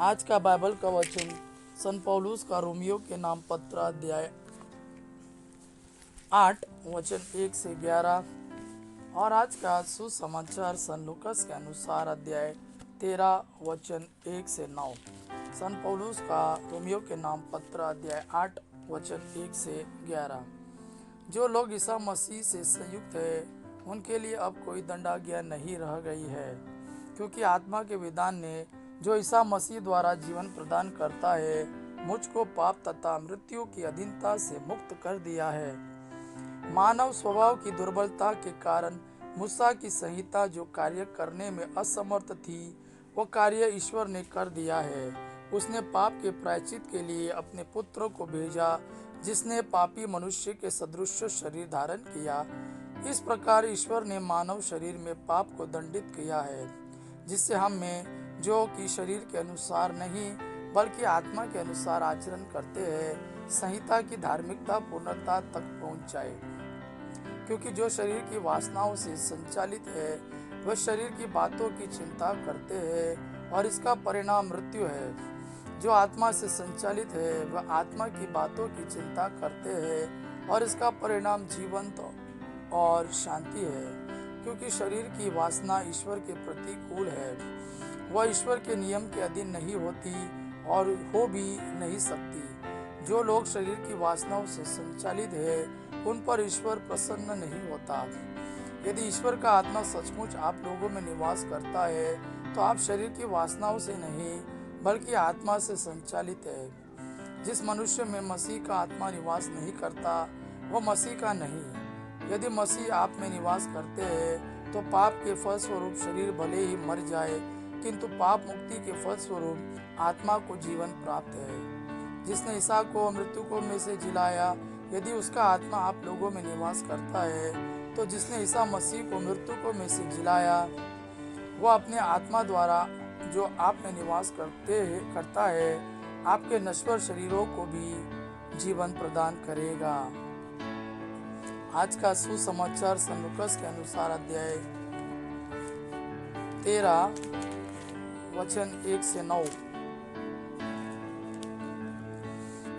आज का बाइबल का वचन सन पौलुस का रोमियो के नाम पत्र अध्याय 8 वचन 1 से 11 और आज का सुसमाचार सन लूकस के अनुसार अध्याय 13 वचन 1 से 9। सन पौलुस का रोमियो के नाम पत्र अध्याय 8 वचन 1 से 11। जो लोग ईसा मसीह से संयुक्त है उनके लिए अब कोई दंडाज्ञा नहीं रह गई है, क्योंकि आत्मा के विधान ने जो ईसा मसीह द्वारा जीवन प्रदान करता है मुझको पाप तथा मृत्यु की अधीनता से मुक्त कर दिया है। मानव स्वभाव की दुर्बलता के कारण मूसा की संहिता जो कार्य करने में असमर्थ थी वो कार्य ईश्वर ने कर दिया है। उसने पाप के प्रायश्चित के लिए अपने पुत्र को भेजा, जिसने पापी मनुष्य के सदृश शरीर धारण किया। इस प्रकार ईश्वर ने मानव शरीर में पाप को दंडित किया है, जिससे हम में जो कि शरीर के अनुसार नहीं बल्कि आत्मा के अनुसार आचरण करते हैं संहिता की धार्मिकता पूर्णता तक पहुंच जाए। क्योंकि जो शरीर की वासनाओं से संचालित है वह शरीर की बातों की चिंता करते हैं और इसका परिणाम मृत्यु है। जो आत्मा से संचालित है वह आत्मा की बातों की चिंता करते हैं और इसका परिणाम जीवंत और शांति है। क्योंकि शरीर की वासना ईश्वर के प्रतिकूल है, वह ईश्वर के नियम के अधीन नहीं होती और हो भी नहीं सकती। जो लोग शरीर की वासनाओं से संचालित है उन पर ईश्वर प्रसन्न नहीं होता। यदि ईश्वर का आत्मा सचमुच आप लोगों में निवास करता है तो आप शरीर की वासनाओं से नहीं बल्कि आत्मा से संचालित है। जिस मनुष्य में मसीह का आत्मा निवास नहीं करता वह मसीह का नहीं। यदि मसीह आप में निवास करते हैं तो पाप के फलस्वरूप शरीर भले ही मर जाए, किंतु पाप मुक्ति के फलस्वरूप आत्मा को जीवन प्राप्त है। जिसने ईसा को मृत्यु को में से जिलाया, यदि उसका आत्मा आप लोगों में निवास करता है तो जिसने ईसा मसीह को मृत्यु को में से जिलाया वह अपने आत्मा द्वारा जो आप में निवास करता है आपके नश्वर शरीरों को भी जीवन प्रदान करेगा। आज का सुसमाचार सन लूकस के अनुसार अध्याय 13 वचन 1 से 9।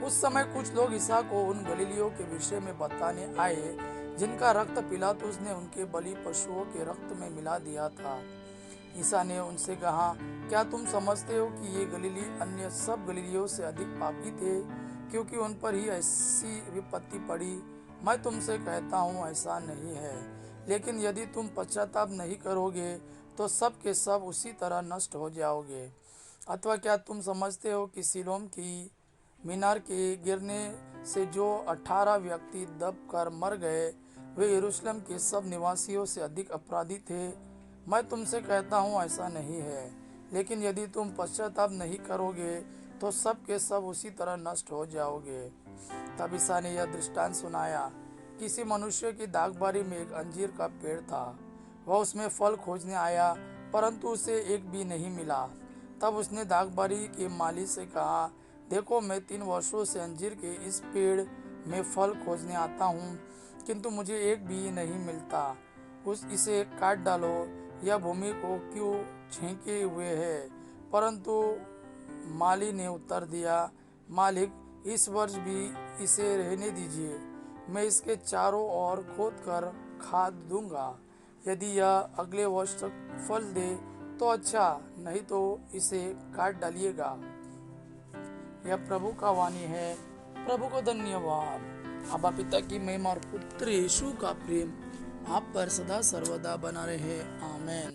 उस समय कुछ लोग ईसा को उन गलीलियों के विषय में बताने आए जिनका रक्त पिलातुस ने उनके बलि पशुओं के रक्त में मिला दिया था। ईसा ने उनसे कहा, क्या तुम समझते हो कि ये गलीली अन्य सब गलीलियों से अधिक पापी थे, क्योंकि उन पर ही ऐसी विपत्ति पड़ी? मैं तुमसे कहता हूँ ऐसा नहीं है। लेकिन यदि तुम पश्चाताप नहीं करोगे तो सब के सब उसी तरह नष्ट हो जाओगे। अथवा क्या तुम समझते हो कि सिलोम की मीनार के गिरने से जो 18 व्यक्ति दब कर मर गए वे यरूशलेम के सब निवासियों से अधिक अपराधी थे? मैं तुमसे कहता हूँ ऐसा नहीं है। लेकिन यदि तुम पश्चाताप नहीं करोगे तो सब के सब उसी तरह नष्ट हो जाओगे। तब ईसा ने यह दृष्टांत सुनाया। किसी मनुष्य की दागबारी में एक अंजीर का पेड़ था। वह उसमें फल खोजने आया, परंतु उसे एक भी नहीं मिला। तब उसने दागबारी के माली से कहा, देखो, मैं 3 वर्षों से अंजीर के इस पेड़ में फल खोजने आता हूँ, किंतु मुझे एक भी नहीं मिलता। इसे काट डालो, यह भूमि को क्यों छेके हुए है? परंतु माली ने उत्तर दिया, मालिक, इस वर्ष भी इसे रहने दीजिए। मैं इसके चारों ओर खोद कर खाद दूंगा। यदि यह अगले वर्ष तक फल दे तो अच्छा, नहीं तो इसे काट डालिएगा। यह प्रभु का वाणी है। प्रभु को धन्यवाद। अब्बा पिता की महिमा और पुत्र यीशु का प्रेम आप पर सदा सर्वदा बना रहे। आमीन।